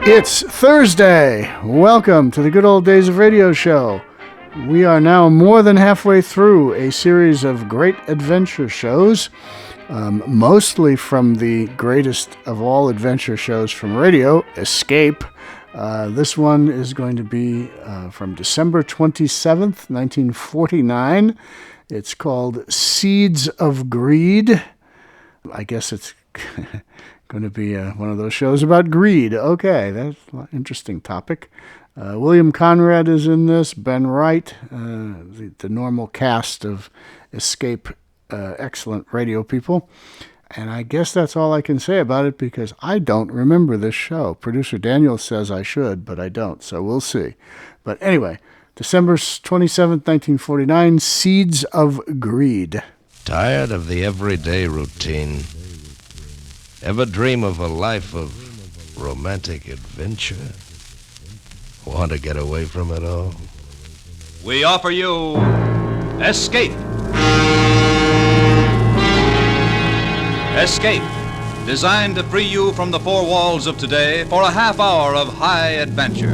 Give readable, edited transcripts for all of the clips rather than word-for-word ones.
It's Thursday. Welcome to the Good Old Days of Radio show. We are now more than halfway through a series of great adventure shows, mostly from the greatest of all adventure shows from radio, Escape. This one is going to be from December 27th, 1949. It's called Seeds of Greed. I guess it's going to be one of those shows about greed. Okay, that's an interesting topic. William Conrad is in this, Ben Wright, the normal cast of Escape, excellent radio people. And I guess that's all I can say about it because I don't remember this show. Producer Daniel says I should, but I don't, so we'll see. But anyway, December 27th, 1949, Seeds of Greed. Tired of the everyday routine? Ever dream of a life of romantic adventure? Want to get away from it all? We offer you Escape. Escape, designed to free you from the four walls of today for a half hour of high adventure.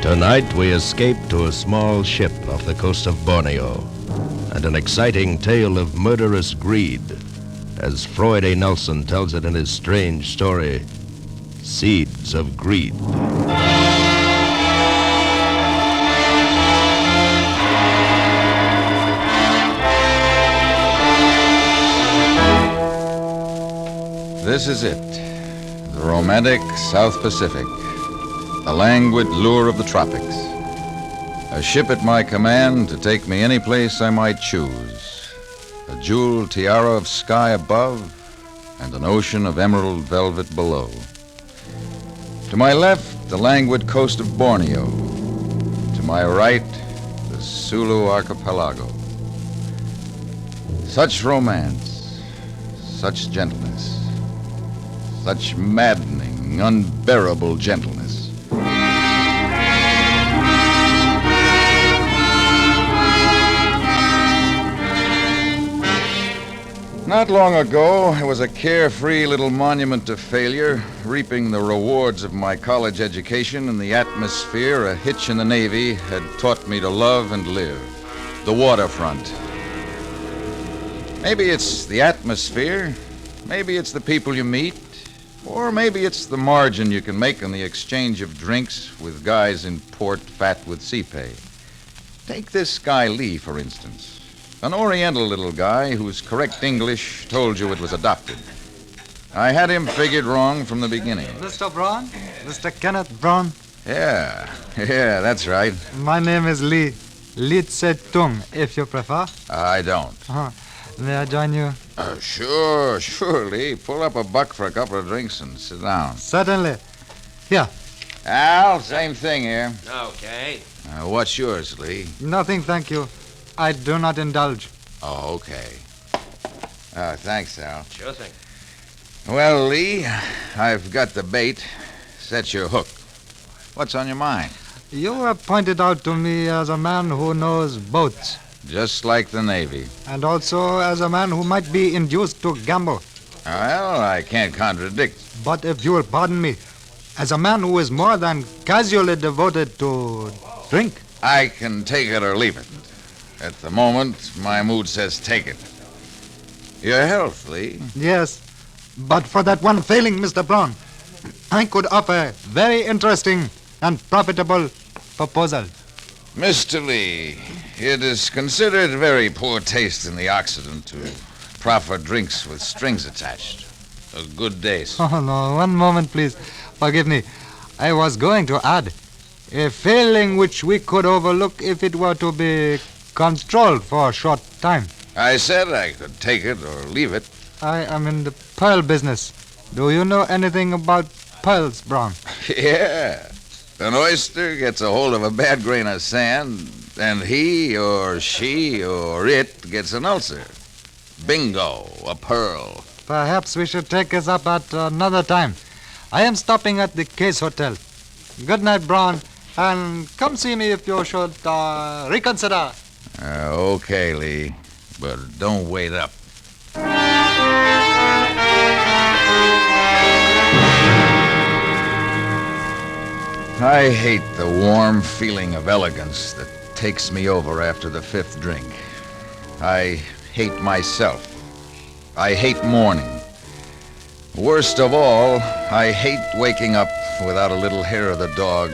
Tonight we escape to a small ship off the coast of Borneo and an exciting tale of murderous greed, as Floyd A. Nelson tells it in his strange story, Seeds of Greed. This is it, the romantic South Pacific, the languid lure of the tropics. A ship at my command to take me any place I might choose. A jeweled tiara of sky above and an ocean of emerald velvet below. To my left, the languid coast of Borneo. To my right, the Sulu archipelago. Such romance, such gentleness. Such maddening, unbearable gentleness. Not long ago, I was a carefree little monument to failure, reaping the rewards of my college education in the atmosphere a hitch in the Navy had taught me to love and live. The waterfront. Maybe it's the atmosphere, maybe it's the people you meet, or maybe it's the margin you can make on the exchange of drinks with guys in port fat with sea pay. Take this guy Lee, for instance. An oriental little guy whose correct English told you it was adopted. I had him figured wrong from the beginning. Mr. Brown? Mr. Kenneth Brown? Yeah, that's right. My name is Lee. Lee Tse Tung, if you prefer. I don't. May I join you? Sure, Lee. Pull up a buck for a couple of drinks and sit down. Certainly. Here. Al, same thing here. Okay. What's yours, Lee? Nothing, thank you. I do not indulge. Oh, okay. Thanks, Al. Sure thing. Well, Lee, I've got the bait. Set your hook. What's on your mind? You were pointed out to me as a man who knows boats. Just like the Navy. And also as a man who might be induced to gamble. Well, I can't contradict. But if you will pardon me, as a man who is more than casually devoted to drink. I can take it or leave it. At the moment, my mood says take it. Your health, Lee. Yes, but for that one failing, Mr. Brown, I could offer a very interesting and profitable proposal. Mr. Lee, it is considered very poor taste in the Occident to proffer drinks with strings attached. A good day, sir. Oh, no, one moment, please. Forgive me. I was going to add, a failing which we could overlook if it were to be controlled for a short time. I said I could take it or leave it. I am in the pearl business. Do you know anything about pearls, Brown? Yeah. An oyster gets a hold of a bad grain of sand, and he or she or it gets an ulcer. Bingo, a pearl. Perhaps we should take this up at another time. I am stopping at the Case Hotel. Good night, Brown, and come see me if you should reconsider. Okay, Lee, but don't wait up. I hate the warm feeling of elegance that takes me over after the fifth drink. I hate myself. I hate morning. Worst of all, I hate waking up without a little hair of the dog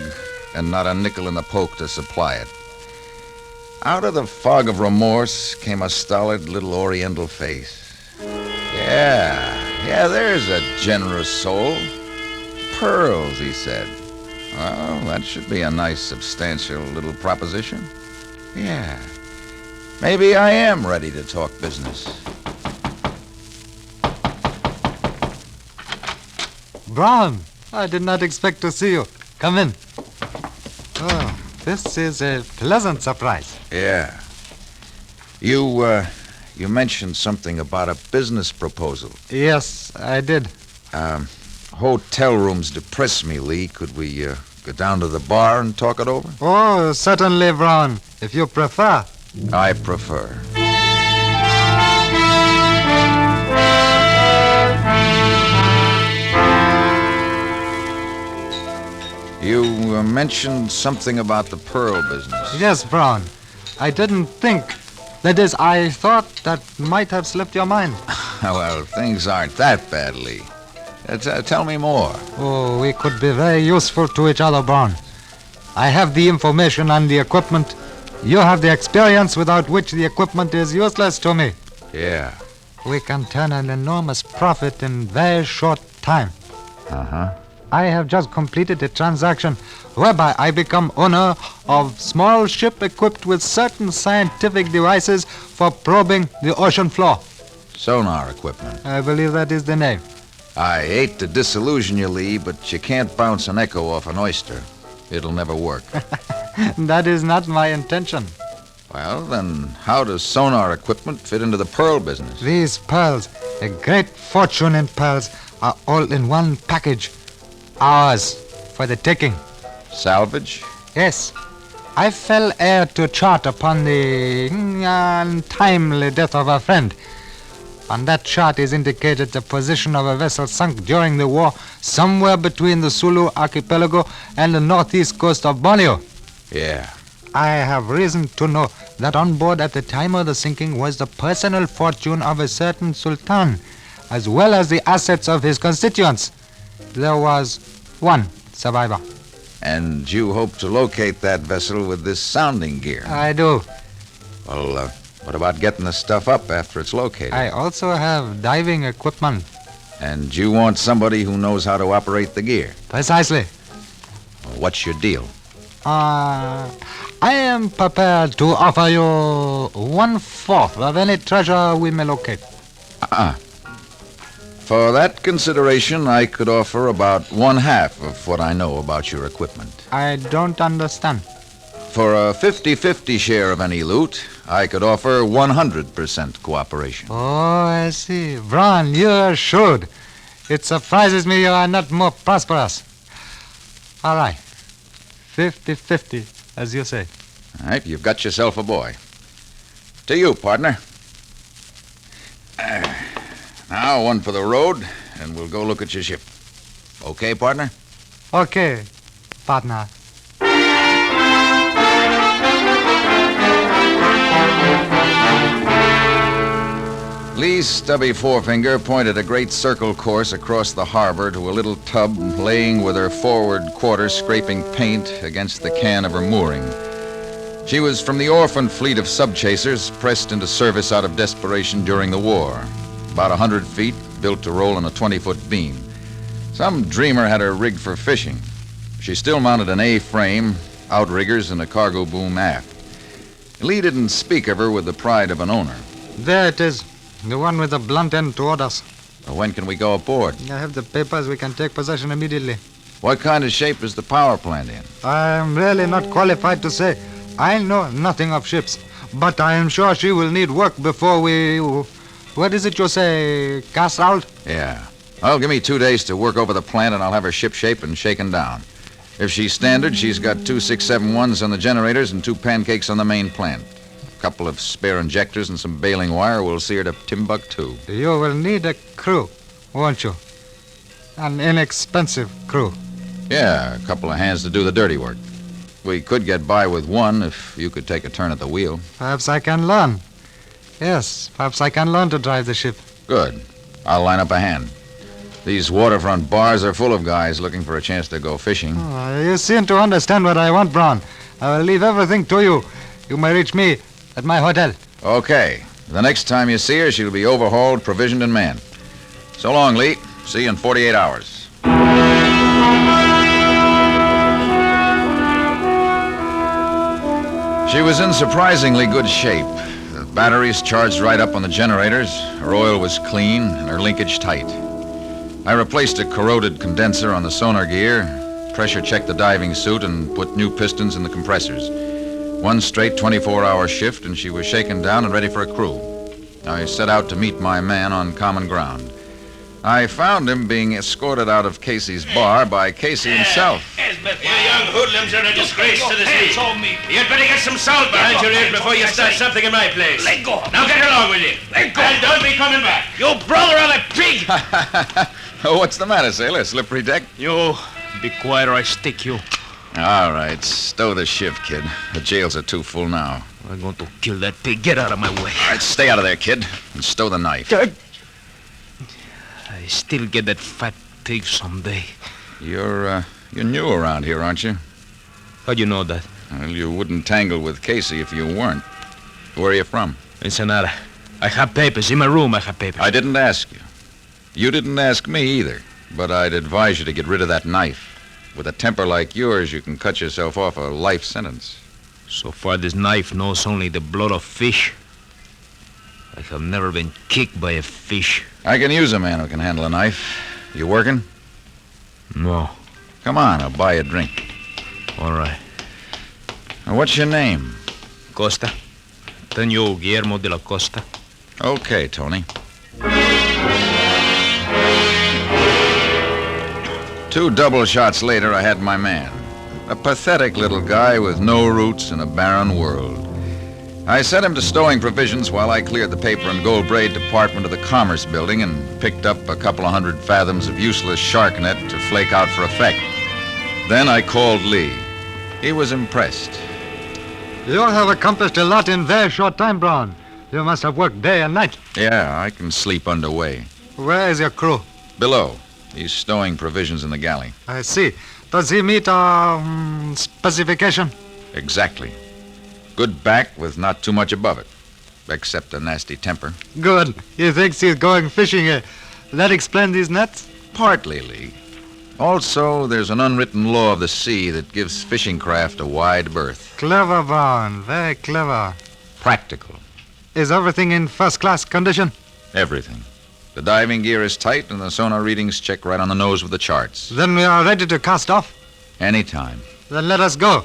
and not a nickel in the poke to supply it. Out of the fog of remorse came a stolid little oriental face. Yeah, there's a generous soul. Pearls, he said. Well, that should be a nice, substantial little proposition. Yeah. Maybe I am ready to talk business. Brown, I did not expect to see you. Come in. Oh, this is a pleasant surprise. Yeah. You mentioned something about a business proposal. Yes, I did. Hotel rooms depress me, Lee. Could we go down to the bar and talk it over? Oh, certainly, Brown, if you prefer. I prefer. You mentioned something about the pearl business. Yes, Brown. I didn't think. That is, I thought that might have slipped your mind. Well, things aren't that bad, Lee. Tell me more. Oh, we could be very useful to each other, Brown. I have the information and the equipment. You have the experience without which the equipment is useless to me. Yeah. We can turn an enormous profit in very short time. Uh-huh. I have just completed a transaction whereby I become owner of small ship equipped with certain scientific devices for probing the ocean floor. Sonar equipment. I believe that is the name. I hate to disillusion you, Lee, but you can't bounce an echo off an oyster. It'll never work. That is not my intention. Well, then how does sonar equipment fit into the pearl business? These pearls, a great fortune in pearls, are all in one package. Ours, for the taking. Salvage? Yes. I fell heir to chart upon the untimely death of a friend. On that chart is indicated the position of a vessel sunk during the war somewhere between the Sulu archipelago and the northeast coast of Borneo. Yeah. I have reason to know that on board at the time of the sinking was the personal fortune of a certain sultan, as well as the assets of his constituents. There was one survivor. And you hope to locate that vessel with this sounding gear? I do. Well, what about getting the stuff up after it's located? I also have diving equipment. And you want somebody who knows how to operate the gear? Precisely. Well, what's your deal? I am prepared to offer you 1/4 of any treasure we may locate. For that consideration, I could offer about 1/2 of what I know about your equipment. I don't understand. For a 50-50 share of any loot, I could offer 100% cooperation. Oh, I see. Brown, you're shrewd. It surprises me you are not more prosperous. All right. 50-50, as you say. All right, you've got yourself a boy. To you, partner. Now, one for the road, and we'll go look at your ship. Okay, partner? Okay, partner. Lee's stubby forefinger pointed a great circle course across the harbor to a little tub laying with her forward quarter scraping paint against the can of her mooring. She was from the orphan fleet of subchasers pressed into service out of desperation during the war. About 100 feet, built to roll on a 20-foot beam. Some dreamer had her rigged for fishing. She still mounted an A-frame, outriggers, and a cargo boom aft. Lee didn't speak of her with the pride of an owner. There it is. The one with the blunt end toward us. Well, when can we go aboard? I have the papers. We can take possession immediately. What kind of shape is the power plant in? I am really not qualified to say. I know nothing of ships, but I am sure she will need work before we... What is it you say? Cast out? Yeah. Well, give me 2 days to work over the plant, and I'll have her ship shape and shaken down. If she's standard, she's got 2 671s on the generators and 2 pancakes on the main plant. A couple of spare injectors and some baling wire will see her to Timbuktu. You will need a crew, won't you? An inexpensive crew. Yeah, a couple of hands to do the dirty work. We could get by with one if you could take a turn at the wheel. Perhaps I can learn. Yes, perhaps I can learn to drive the ship. Good. I'll line up a hand. These waterfront bars are full of guys looking for a chance to go fishing. Oh, you seem to understand what I want, Brown. I will leave everything to you. You may reach me at my hotel. Okay. The next time you see her, she'll be overhauled, provisioned, and manned. So long, Lee. See you in 48 hours. She was in surprisingly good shape. The batteries charged right up on the generators, her oil was clean, and her linkage tight. I replaced a corroded condenser on the sonar gear, pressure checked the diving suit, and put new pistons in the compressors. One straight 24-hour shift, and she was shaken down and ready for a crew. I set out to meet my man on common ground. I found him being escorted out of Casey's bar by Casey himself. You young hoodlums are a disgrace to the sea. You'd better get some salt behind your ears before you start something in my place. Let go. Now get along with you. Let go. And don't be coming back. You brother of a pig! Oh, what's the matter, sailor? Slippery deck? You be quiet or I stick you. All right, stow the ship, kid. The jails are too full now. I'm going to kill that pig. Get out of my way. All right, stay out of there, kid, and stow the knife. I still get that fat pig someday. You're new around here, aren't you? How'd you know that? Well, you wouldn't tangle with Casey if you weren't. Where are you from? Ensenada. I have papers. In my room, I have papers. I didn't ask you. You didn't ask me either, but I'd advise you to get rid of that knife. With a temper like yours, you can cut yourself off a life sentence. So far, this knife knows only the blood of fish. I have never been kicked by a fish. I can use a man who can handle a knife. You working? No. Come on, I'll buy you a drink. All right. Now, what's your name? Costa. Antonio Guillermo de la Costa. Okay, Tony. 2 double shots later, I had my man. A pathetic little guy with no roots in a barren world. I sent him to stowing provisions while I cleared the paper and gold braid department of the Commerce Building and picked up a couple of 100 fathoms of useless shark net to flake out for effect. Then I called Lee. He was impressed. You have accomplished a lot in very short time, Brown. You must have worked day and night. Yeah, I can sleep underway. Where is your crew? Below. He's stowing provisions in the galley. I see. Does he meet our specification? Exactly. Good back with not too much above it, except a nasty temper. Good. He thinks he's going fishing. That explains these nets? Partly, Lee. Also, there's an unwritten law of the sea that gives fishing craft a wide berth. Clever, Brown. Very clever. Practical. Is everything in first-class condition? Everything. The diving gear is tight and the sonar readings check right on the nose with the charts. Then we are ready to cast off. Anytime. Then let us go.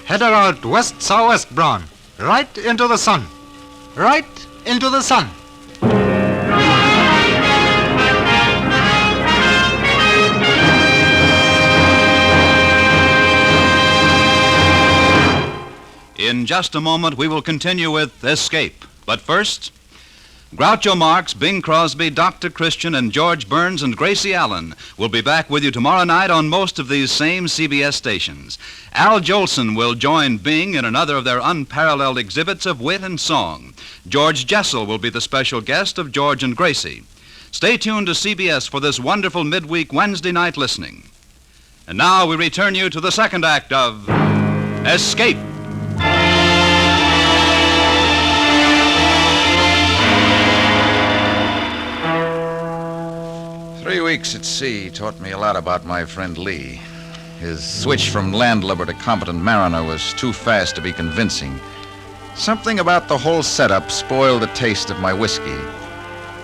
Head out west-southwest, Brown. Right into the sun. Right into the sun. In just a moment, we will continue with Escape. But first, Groucho Marx, Bing Crosby, Dr. Christian, and George Burns and Gracie Allen will be back with you tomorrow night on most of these same CBS stations. Al Jolson will join Bing in another of their unparalleled exhibits of wit and song. George Jessel will be the special guest of George and Gracie. Stay tuned to CBS for this wonderful midweek Wednesday night listening. And now we return you to the second act of Escape. 3 weeks at sea taught me a lot about my friend Lee. His switch from landlubber to competent mariner was too fast to be convincing. Something about the whole setup spoiled the taste of my whiskey.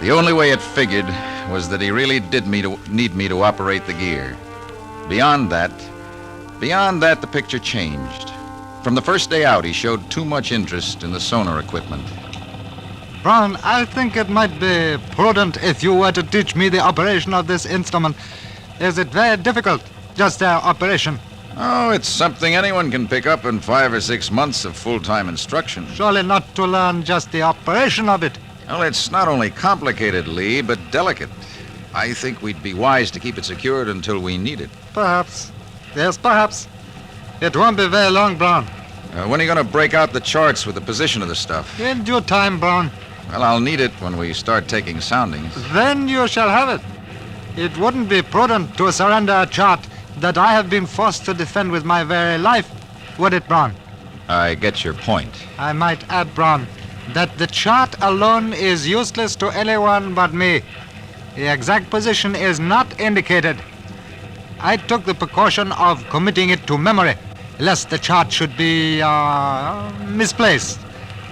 The only way it figured was that he really did need me to operate the gear. Beyond that, the picture changed. From the first day out, he showed too much interest in the sonar equipment. Brown, I think it might be prudent if you were to teach me the operation of this instrument. Is it very difficult, just their operation? Oh, it's something anyone can pick up in 5 or 6 months of full-time instruction. Surely not to learn just the operation of it. Well, it's not only complicated, Lee, but delicate. I think we'd be wise to keep it secured until we need it. Perhaps. Yes, perhaps. It won't be very long, Brown. When are you going to break out the charts with the position of the stuff? In due time, Brown. Well, I'll need it when we start taking soundings. Then you shall have it. It wouldn't be prudent to surrender a chart that I have been forced to defend with my very life, would it, Brown? I get your point. I might add, Brown, that the chart alone is useless to anyone but me. The exact position is not indicated. I took the precaution of committing it to memory, lest the chart should be misplaced.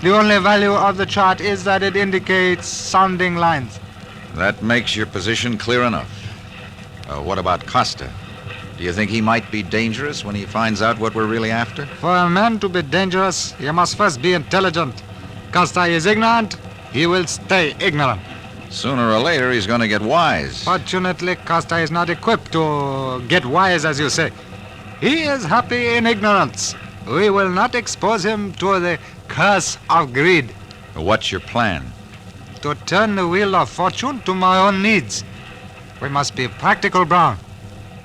The only value of the chart is that it indicates sounding lines. That makes your position clear enough. What about Costa? Do you think he might be dangerous when he finds out what we're really after? For a man to be dangerous, he must first be intelligent. Costa is ignorant, he will stay ignorant. Sooner or later, he's going to get wise. Fortunately, Costa is not equipped to get wise, as you say. He is happy in ignorance. We will not expose him to the curse of greed. What's your plan? To turn the wheel of fortune to my own needs. We must be practical, Brown.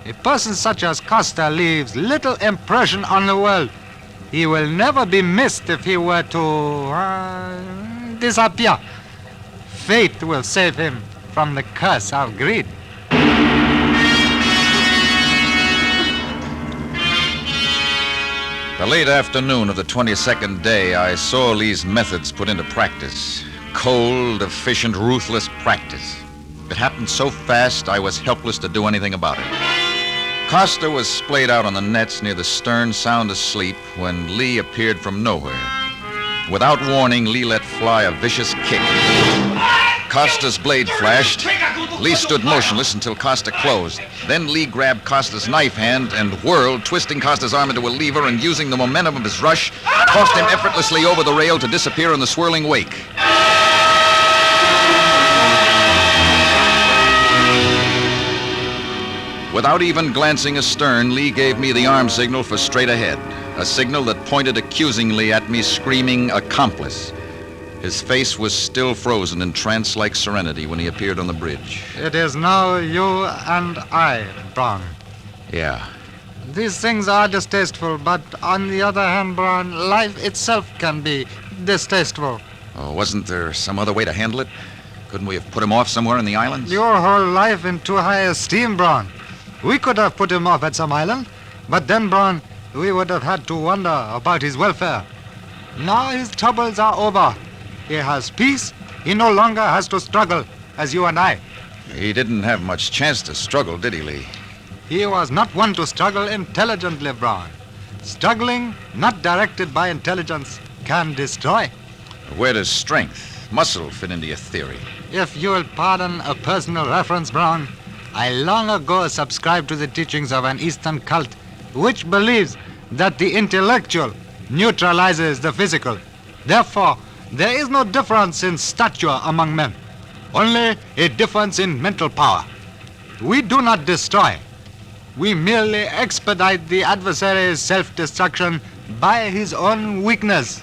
A person such as Costa leaves little impression on the world. He will never be missed if he were to disappear. Fate will save him from the curse of greed. The late afternoon of the 22nd day, I saw Lee's methods put into practice. Cold, efficient, ruthless practice. It happened so fast, I was helpless to do anything about it. Costa was splayed out on the nets near the stern, sound asleep, when Lee appeared from nowhere. Without warning, Lee let fly a vicious kick. Costa's blade flashed. Lee stood motionless until Costa closed. Then Lee grabbed Costa's knife hand and whirled, twisting Costa's arm into a lever and using the momentum of his rush, tossed him effortlessly over the rail to disappear in the swirling wake. Without even glancing astern, Lee gave me the arm signal for straight ahead, a signal that pointed accusingly at me, screaming, "Accomplice." His face was still frozen in trance-like serenity when he appeared on the bridge. It is now you and I, Brown. Yeah. These things are distasteful, but on the other hand, Brown, life itself can be distasteful. Oh, wasn't there some other way to handle it? Couldn't we have put him off somewhere in the islands? Your whole life in too high esteem, Brown. We could have put him off at some island, but then, Brown, we would have had to wonder about his welfare. Now his troubles are over. He has peace. He no longer has to struggle, as you and I. He didn't have much chance to struggle, did he, Lee? He was not one to struggle intelligently, Brown. Struggling, not directed by intelligence, can destroy. Where does strength, muscle fit into your theory? If you will pardon a personal reference, Brown, I long ago subscribed to the teachings of an Eastern cult which believes that the intellectual neutralizes the physical. Therefore, there is no difference in stature among men, only a difference in mental power. We do not destroy. We merely expedite the adversary's self-destruction by his own weakness.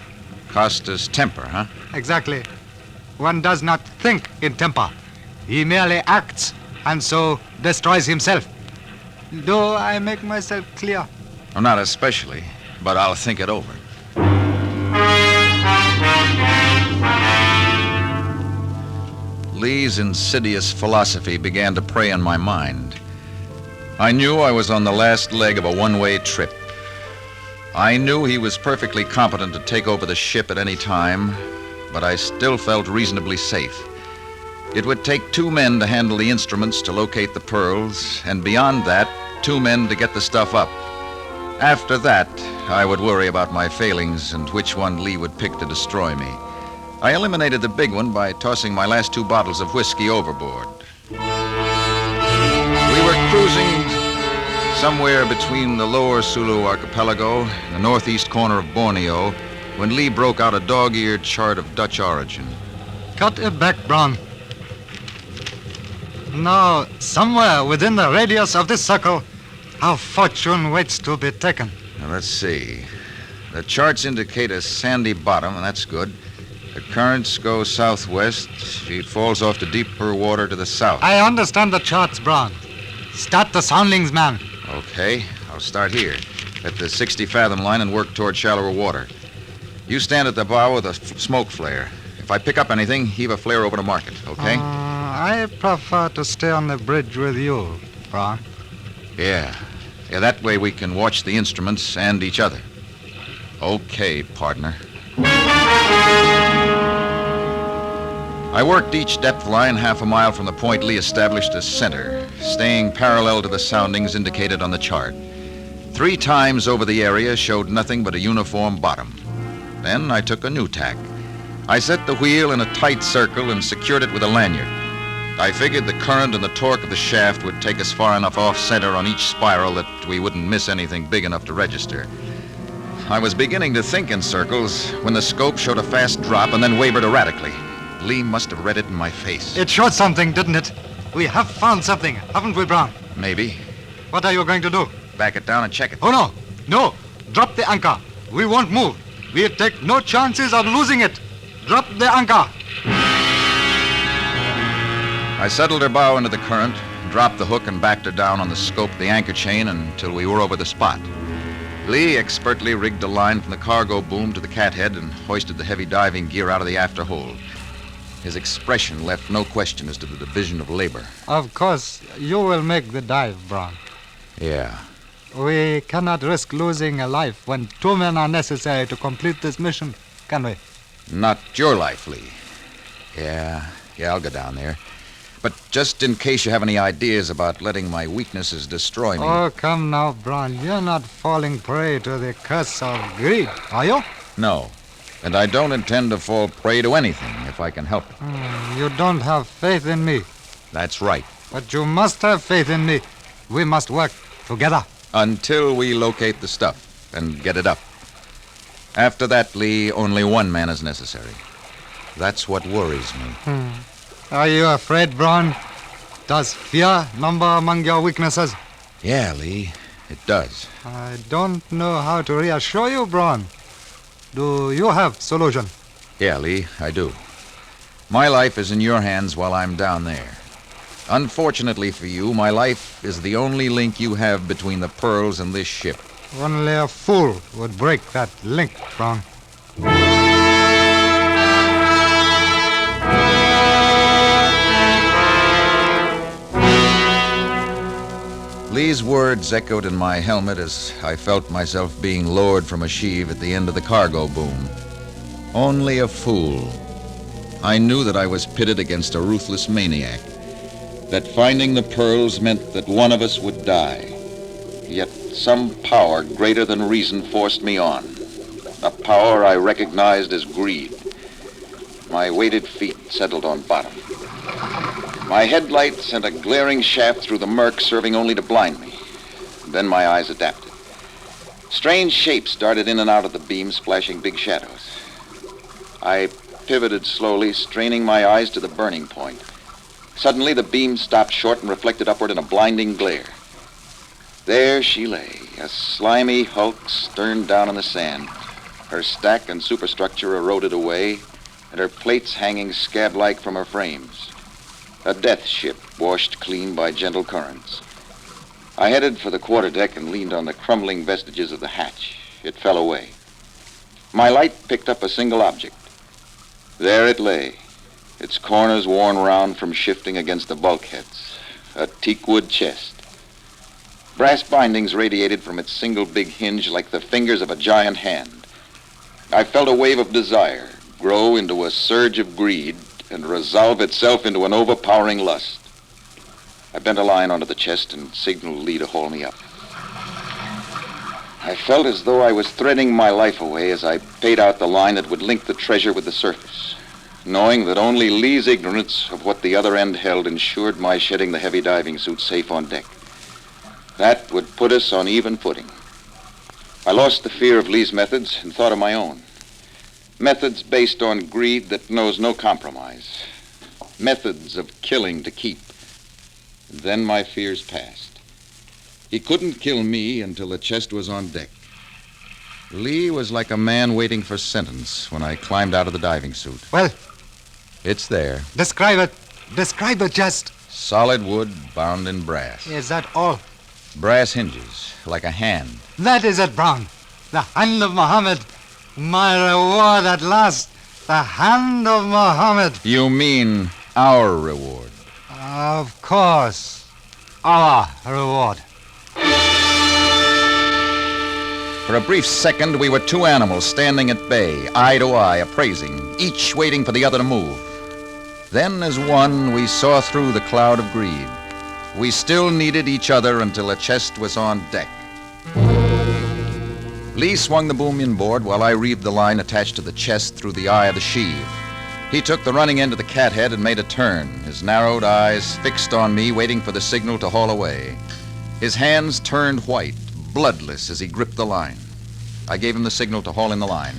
Costa's temper, huh? Exactly. One does not think in temper. He merely acts, and so destroys himself. Do I make myself clear? Well, not especially, but I'll think it over. Lee's insidious philosophy began to prey on my mind. I knew I was on the last leg of a one-way trip. I knew he was perfectly competent to take over the ship at any time, but I still felt reasonably safe. It would take 2 men to handle the instruments to locate the pearls, and beyond that, 2 men to get the stuff up. After that, I would worry about my failings and which one Lee would pick to destroy me. I eliminated the big one by tossing my last 2 bottles of whiskey overboard. We were cruising somewhere between the lower Sulu archipelago and the northeast corner of Borneo when Lee broke out a dog-eared chart of Dutch origin. Cut it back, Brown. Now, somewhere within the radius of this circle, our fortune waits to be taken. Now, let's see. The charts indicate a sandy bottom, and that's good. The currents go southwest. She falls off to deeper water to the south. I understand the charts, Brown. Start the soundings, man. Okay. All I'll start here, at the 60-fathom line and work toward shallower water. You stand at the bow with a smoke flare. If I pick up anything, heave a flare over to mark it, okay? I prefer to stay on the bridge with you, Brown. Yeah, that way we can watch the instruments and each other. Okay, partner. I worked each depth line half a mile from the point Lee established as center, staying parallel to the soundings indicated on the chart. 3 times over the area showed nothing but a uniform bottom. Then I took a new tack. I set the wheel in a tight circle and secured it with a lanyard. I figured the current and the torque of the shaft would take us far enough off-center on each spiral that we wouldn't miss anything big enough to register. I was beginning to think in circles when the scope showed a fast drop and then wavered erratically. Lee must have read it in my face. It showed something, didn't it? We have found something, haven't we, Brown? Maybe. What are you going to do? Back it down and check it. Oh, no. No. Drop the anchor. We won't move. We'll take no chances of losing it. Drop the anchor. I settled her bow into the current, dropped the hook and backed her down on the scope of the anchor chain until we were over the spot. Lee expertly rigged a line from the cargo boom to the cathead and hoisted the heavy diving gear out of the after hold. His expression left no question as to the division of labor. Of course, you will make the dive, Brown. Yeah. We cannot risk losing a life when 2 men are necessary to complete this mission, can we? Not your life, Lee. Yeah, I'll go down there. But just in case you have any ideas about letting my weaknesses destroy me... Oh, come now, Brown. You're not falling prey to the curse of greed, are you? No. And I don't intend to fall prey to anything if I can help it. You don't have faith in me. That's right. But you must have faith in me. We must work together. Until we locate the stuff and get it up. After that, Lee, only one man is necessary. That's what worries me. Are you afraid, Brown? Does fear number among your weaknesses? Yeah, Lee, it does. I don't know how to reassure you, Brown. Do you have solution? Yeah, Lee, I do. My life is in your hands while I'm down there. Unfortunately for you, my life is the only link you have between the pearls and this ship. Only a fool would break that link, Brown. Lee's words echoed in my helmet as I felt myself being lowered from a sheave at the end of the cargo boom. Only a fool. I knew that I was pitted against a ruthless maniac, that finding the pearls meant that one of us would die. Yet some power greater than reason forced me on, a power I recognized as greed. My weighted feet settled on bottom. My headlight sent a glaring shaft through the murk, serving only to blind me. Then my eyes adapted. Strange shapes darted in and out of the beam, splashing big shadows. I pivoted slowly, straining my eyes to the burning point. Suddenly, the beam stopped short and reflected upward in a blinding glare. There she lay, a slimy hulk stern down in the sand, her stack and superstructure eroded away, and her plates hanging scab-like from her frames. A death ship washed clean by gentle currents. I headed for the quarterdeck and leaned on the crumbling vestiges of the hatch. It fell away. My light picked up a single object. There it lay, its corners worn round from shifting against the bulkheads. A teakwood chest. Brass bindings radiated from its single big hinge like the fingers of a giant hand. I felt a wave of desire grow into a surge of greed and resolve itself into an overpowering lust. I bent a line onto the chest and signaled Lee to haul me up. I felt as though I was threading my life away as I paid out the line that would link the treasure with the surface, knowing that only Lee's ignorance of what the other end held ensured my shedding the heavy diving suit safe on deck. That would put us on even footing. I lost the fear of Lee's methods and thought of my own. Methods based on greed that knows no compromise. Methods of killing to keep. Then my fears passed. He couldn't kill me until the chest was on deck. Lee was like a man waiting for sentence when I climbed out of the diving suit. Well, it's there. describe it. Describe the chest. Solid wood bound in brass. Is that all? Brass hinges, like a hand. That is it, Brown. The hand of Muhammad. My reward at last. The hand of Muhammad. You mean our reward? Of course. Our reward. For a brief second, we were two animals standing at bay, eye to eye, appraising, each waiting for the other to move. Then, as one, we saw through the cloud of greed. We still needed each other until a chest was on deck. Lee swung the boom inboard while I reeved the line attached to the chest through the eye of the sheave. He took the running end of the cathead and made a turn, his narrowed eyes fixed on me, waiting for the signal to haul away. His hands turned white, bloodless, as he gripped the line. I gave him the signal to haul in the line.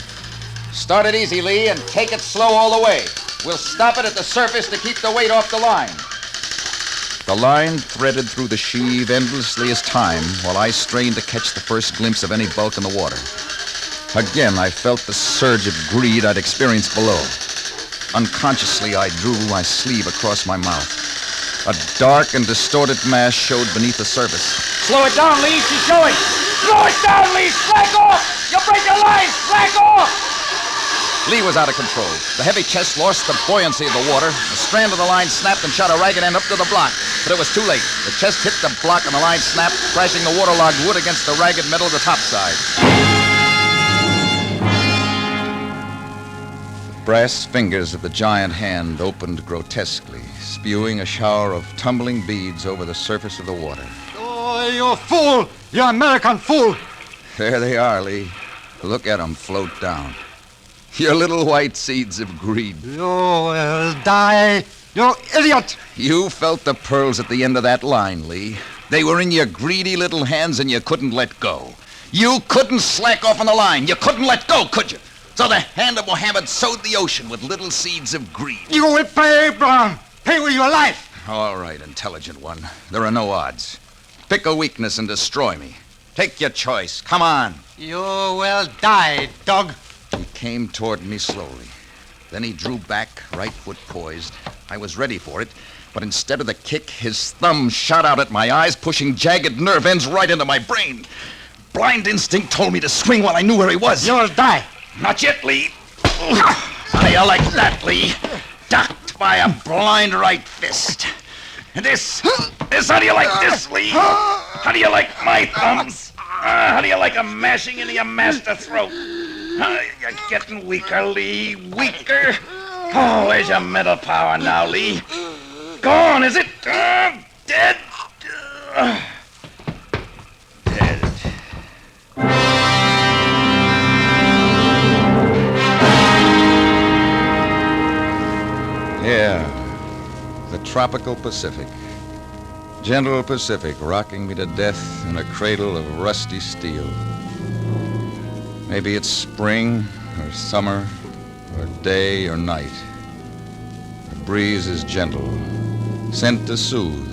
Start it easy, Lee, and take it slow all the way. We'll stop it at the surface to keep the weight off the line. The line threaded through the sheave endlessly as time, while I strained to catch the first glimpse of any bulk in the water. Again, I felt the surge of greed I'd experienced below. Unconsciously, I drew my sleeve across my mouth. A dark and distorted mass showed beneath the surface. Slow it down, Lee. She's going. Slow it down, Lee. Slack off. You'll break your line. Slack off. Lee was out of control. The heavy chest lost the buoyancy of the water. The strand of the line snapped and shot a ragged end up to the block. But it was too late. The chest hit the block and the line snapped, crashing the waterlogged wood against the ragged metal of the topside. The brass fingers of the giant hand opened grotesquely, spewing a shower of tumbling beads over the surface of the water. Oh, you fool! You American fool! There they are, Lee. Look at them float down. Your little white seeds of greed. You will die, you idiot! You felt the pearls at the end of that line, Lee. They were in your greedy little hands and you couldn't let go. You couldn't slack off on the line. You couldn't let go, could you? So the hand of Mohammed sowed the ocean with little seeds of greed. You will pay, Brown. Pay with your life. All right, intelligent one. There are no odds. Pick a weakness and destroy me. Take your choice. Come on. You will die, dog. He came toward me slowly. Then he drew back, right foot poised. I was ready for it, but instead of the kick, his thumb shot out at my eyes, pushing jagged nerve ends right into my brain. Blind instinct told me to swing while I knew where he was. You'll die. Not yet, Lee. How do you like that, Lee? Ducked by a blind right fist. And this, how do you like this, Lee? How do you like my thumbs? How do you like 'em mashing into your master throat? You're getting weaker, Lee, weaker. Oh, where's your mental power now, Lee? Gone, is it? Dead? Dead. Yeah, the tropical Pacific. Gentle Pacific rocking me to death in a cradle of rusty steel. Maybe it's spring or summer or day or night. The breeze is gentle, sent to soothe,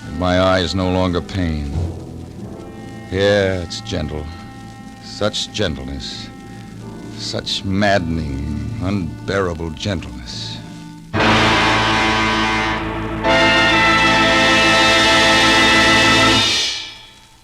and my eyes no longer pain. Yeah, it's gentle. Such gentleness. Such maddening, unbearable gentleness.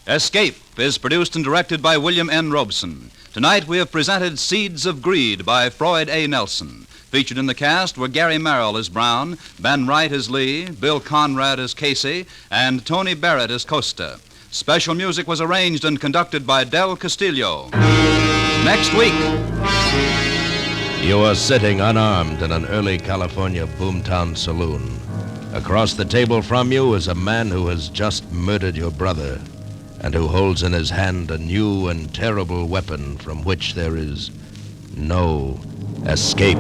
Escape is produced and directed by William N. Robeson. Tonight we have presented Seeds of Greed by Floyd A. Nelson. Featured in the cast were Gary Merrill as Brown, Ben Wright as Lee, Bill Conrad as Casey, and Tony Barrett as Costa. Special music was arranged and conducted by Del Castillo. Next week. You are sitting unarmed in an early California boomtown saloon. Across the table from you is a man who has just murdered your brother, and who holds in his hand a new and terrible weapon from which there is no escape.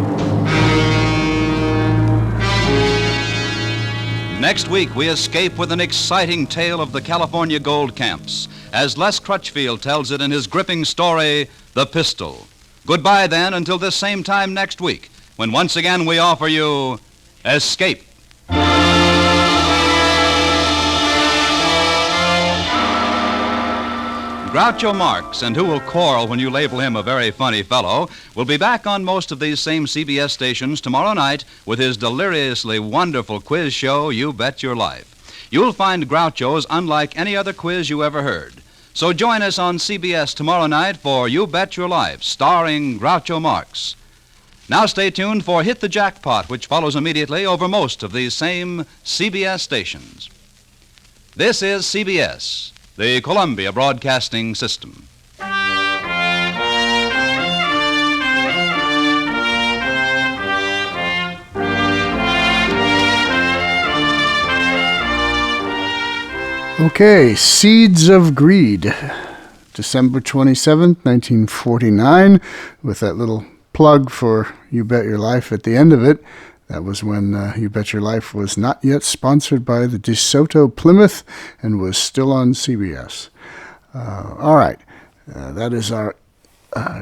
Next week, we escape with an exciting tale of the California gold camps, as Les Crutchfield tells it in his gripping story, The Pistol. Goodbye, then, until this same time next week, when once again we offer you Escape. Groucho Marx, and who will quarrel when you label him a very funny fellow, will be back on most of these same CBS stations tomorrow night with his deliriously wonderful quiz show, You Bet Your Life. You'll find Groucho's unlike any other quiz you ever heard. So join us on CBS tomorrow night for You Bet Your Life, starring Groucho Marx. Now stay tuned for Hit the Jackpot, which follows immediately over most of these same CBS stations. This is CBS, the Columbia Broadcasting System. Okay, Seeds of Greed, December 27th, 1949, with that little plug for You Bet Your Life at the end of it. That was when You Bet Your Life was not yet sponsored by the DeSoto Plymouth and was still on CBS. All right, that is our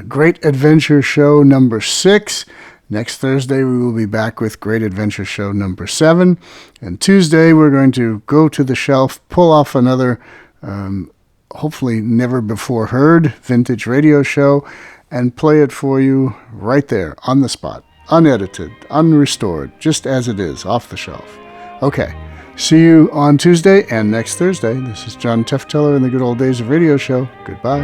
Great Adventure Show number 6. Next Thursday, we will be back with Great Adventure Show number 7. And Tuesday, we're going to go to the shelf, pull off another, hopefully never before heard, vintage radio show, and play it for you right there, on the spot, unedited, unrestored, just as it is, off the shelf. Okay, see you on Tuesday and next Thursday. This is John Tefteller in the Good Old Days of Radio Show. Goodbye.